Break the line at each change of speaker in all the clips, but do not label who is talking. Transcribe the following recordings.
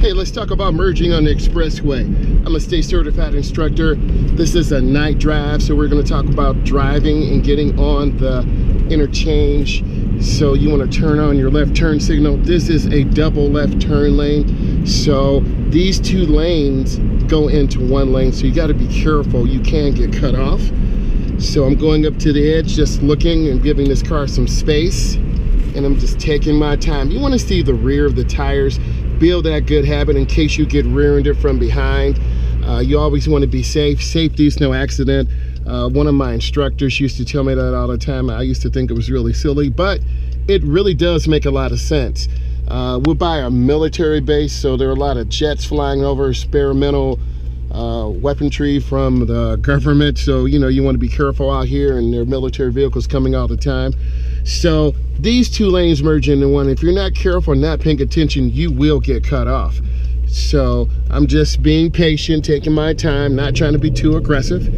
Hey, let's talk about merging on the expressway. I'm a state certified instructor. This is a night drive, so we're going to talk about driving and getting on the interchange. So you want to turn on your left turn signal. This is a double left turn lane. So these two lanes go into one lane, so you got to be careful. You can get cut off. So I'm going up to the edge, just looking and giving this car some space. And I'm just taking my time. You want to see the rear of the tires. Build that good habit in case you get rear-ended from behind. You always want to be safe. Safety is no accident. One of my instructors used to tell me that all the time. I used to think it was really silly, but it really does make a lot of sense. We're by a military base, so there are a lot of jets flying over, experimental weaponry from the government. So, you know, you want to be careful out here, and there are military vehicles coming all the time. So these two lanes merge into one. If you're not careful, not paying attention, you will get cut off. So I'm just being patient, taking my time, not trying to be too aggressive.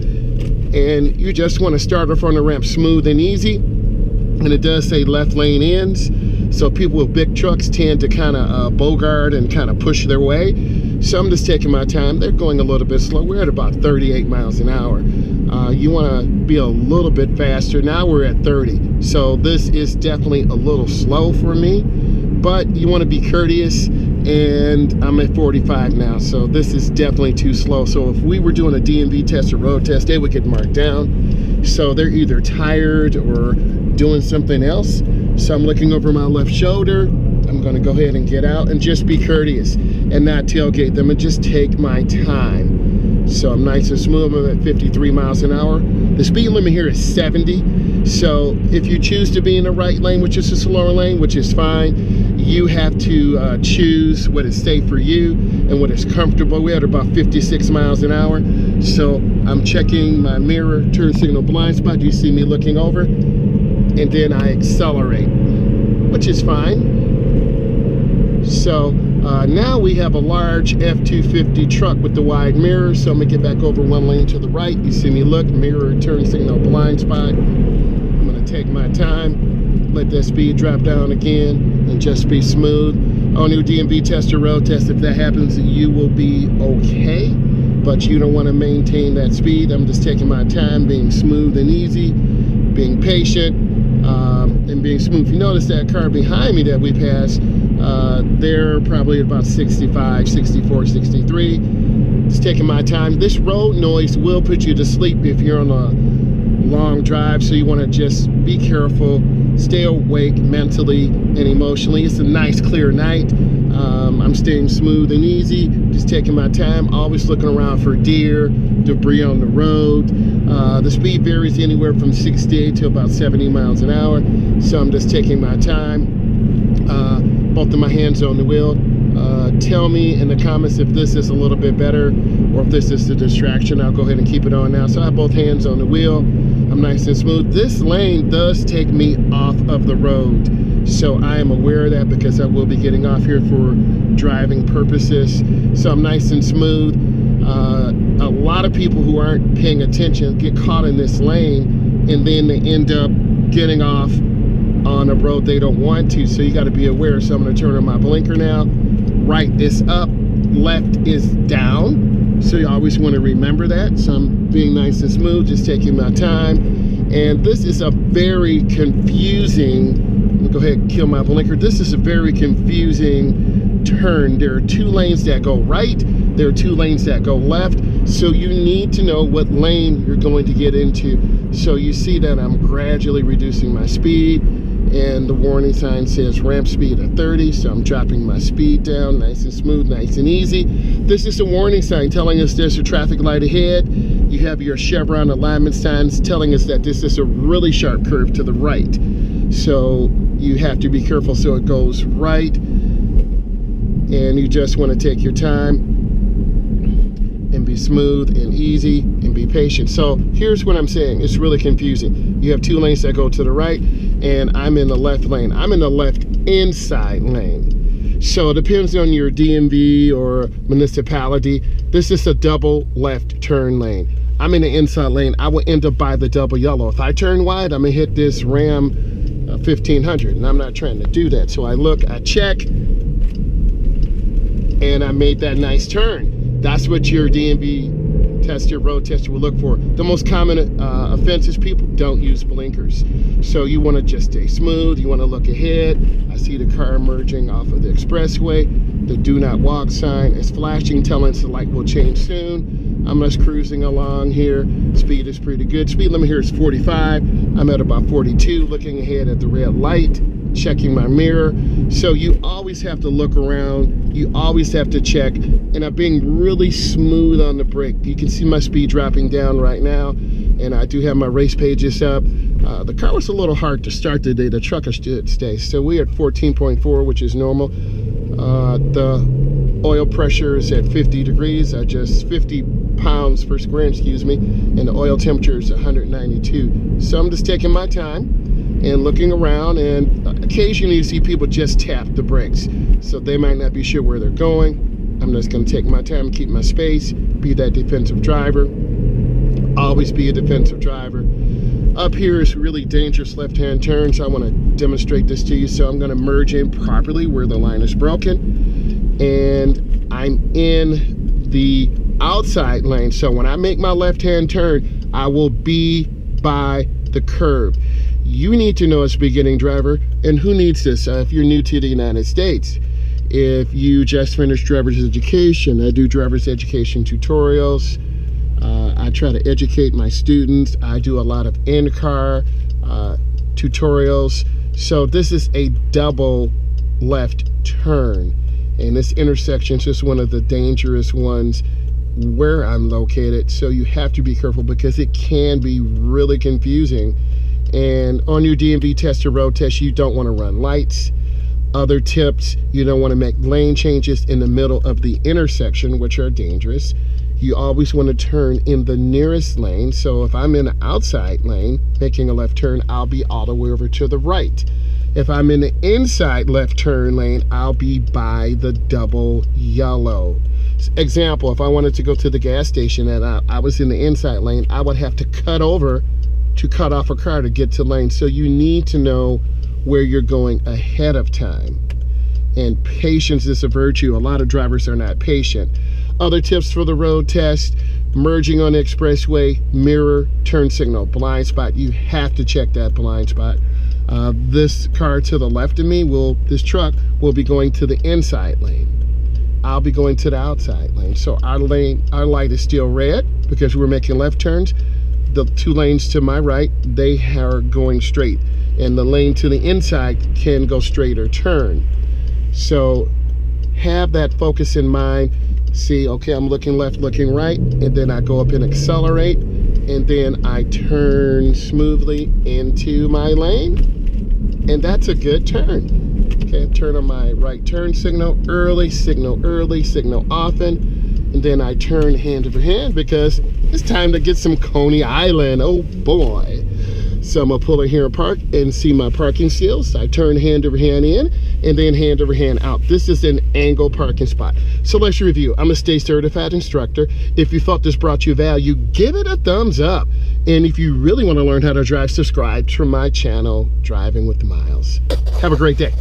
And you just want to start off on the ramp smooth and easy. And it does say left lane ends. So people with big trucks tend to kind of bogart and kind of push their way. So I'm just taking my time. They're going a little bit slow. We're at about 38 miles an hour. You want to be a little bit faster. Now we're at 30. So this is definitely a little slow for me, but you want to be courteous, and I'm at 45 now. So this is definitely too slow. So if we were doing a DMV test or road test, they would get marked down. So they're either tired or doing something else. So I'm looking over my left shoulder. I'm going to go ahead and get out and just be courteous and not tailgate them and just take my time. So I'm nice and smooth. I'm at 53 miles an hour. The speed limit here is 70. So if you choose to be in the right lane, which is a slower lane, which is fine, you have to choose what is safe for you and what is comfortable. We're at about 56 miles an hour. So I'm checking my mirror, turn signal, blind spot. You see me looking over, and then I accelerate, which is fine. So now we have a large F-250 truck with the wide mirror. So I'm gonna get back over one lane to the right. You see me look, mirror, turn signal, blind spot. I'm gonna take my time, let that speed drop down again, and just be smooth. On your DMV test or road test, if that happens, you will be okay, but you don't wanna maintain that speed. I'm just taking my time, being smooth and easy, being patient, and being smooth. You notice that car behind me that we passed, they're probably about 65, 64, 63. Just taking my time. This road noise will put you to sleep if you're on a long drive, so you want to just be careful, stay awake mentally and emotionally. It's a nice clear night. I'm staying smooth and easy, just taking my time, always looking around for deer, debris on the road. The speed varies anywhere from 68 to about 70 miles an hour, so I'm just taking my time. Both of my hands on the wheel. Tell me in the comments if this is a little bit better or if this is a distraction. I'll go ahead and keep it on now. So I have both hands on the wheel. I'm nice and smooth. This lane does take me off of the road, so I am aware of that because I will be getting off here for driving purposes. So I'm nice and smooth. A lot of people who aren't paying attention get caught in this lane, and then they end up getting off on a road they don't want to. So you got to be aware. So I'm going to turn on my blinker now. Right is up, left is down. So you always want to remember that. So I'm being nice and smooth, just taking my time. And this is a very confusing, let me go ahead and kill my blinker. This is a very confusing turn. There are two lanes that go right. There are two lanes that go left. So you need to know what lane you're going to get into. So you see that I'm gradually reducing my speed, and the warning sign says ramp speed of 30, so I'm dropping my speed down nice and smooth, nice and easy. This is a warning sign telling us there's a traffic light ahead. You have your chevron alignment signs telling us that this is a really sharp curve to the right. So you have to be careful, so it goes right, and you just want to take your time and be smooth and easy and be patient. So here's what I'm saying. It's really confusing. You have two lanes that go to the right, and I'm in the left lane. I'm in the left inside lane. So it depends on your DMV or municipality. This is a double left turn lane. I'm in the inside lane. I will end up by the double yellow. If I turn wide, I'm gonna hit this Ram 1500, and I'm not trying to do that. So I look, I check, and and I made that nice turn. That's what your DMV tester, road tester will look for. The most common offense is people don't use blinkers. So you want to just stay smooth. You want to look ahead. I see the car merging off of the expressway. The do not walk sign is flashing, telling us the light will change soon. I'm just cruising along here. Speed is pretty good. Speed limit here is 45. I'm at about 42, looking ahead at the red light, checking my mirror. So you always have to look around. You always have to check. And I'm being really smooth on the brake. You can see my speed dropping down right now. And I do have my race pages up. The car was a little hard to start today. The truck should stay. So we're at 14.4, which is normal. The oil pressure is at 50 degrees. I just 50 pounds per square inch, excuse me. And the oil temperature is 192. So I'm just taking my time and looking around, and occasionally you see people just tap the brakes. So they might not be sure where they're going. I'm just gonna take my time, keep my space, be that defensive driver. Always be a defensive driver. Up here is really dangerous left-hand turns. I wanna demonstrate this to you. So I'm gonna merge in properly where the line is broken. And I'm in the outside lane. So when I make my left-hand turn, I will be by the curb. You need to know as a beginning driver, and who needs this if you're new to the United States. If you just finished driver's education, I do driver's education tutorials. I try to educate my students. I do a lot of in-car tutorials. So this is a double left turn. And this intersection is just one of the dangerous ones where I'm located. So you have to be careful because it can be really confusing. And on your DMV test or road test, you don't want to run lights. Other tips, you don't want to make lane changes in the middle of the intersection, which are dangerous. You always want to turn in the nearest lane. So if I'm in the outside lane, making a left turn, I'll be all the way over to the right. If I'm in the inside left turn lane, I'll be by the double yellow. Example, if I wanted to go to the gas station and I was in the inside lane, I would have to cut over to cut off a car to get to lane. So you need to know where you're going ahead of time. And patience is a virtue. A lot of drivers are not patient. Other tips for the road test: merging on the expressway, mirror, turn signal, blind spot. You have to check that blind spot. This car to the left of me, this truck will be going to the inside lane. I'll be going to the outside lane. So our light is still red because we're making left turns. The two lanes to my right, they are going straight. And the lane to the inside can go straight or turn. So have that focus in mind. See, okay, I'm looking left, looking right, and then I go up and accelerate, and then I turn smoothly into my lane, and that's a good turn. Okay, turn on my right turn signal early, signal often, and then I turn hand over hand because it's time to get some Coney Island. Oh boy. So I'm gonna pull in here and park and see my parking skills. I turn hand over hand in and then hand over hand out. This is an angle parking spot. So let's review. I'm a state certified instructor. If you thought this brought you value, give it a thumbs up. And if you really want to learn how to drive, subscribe to my channel, Driving with Myles. Have a great day.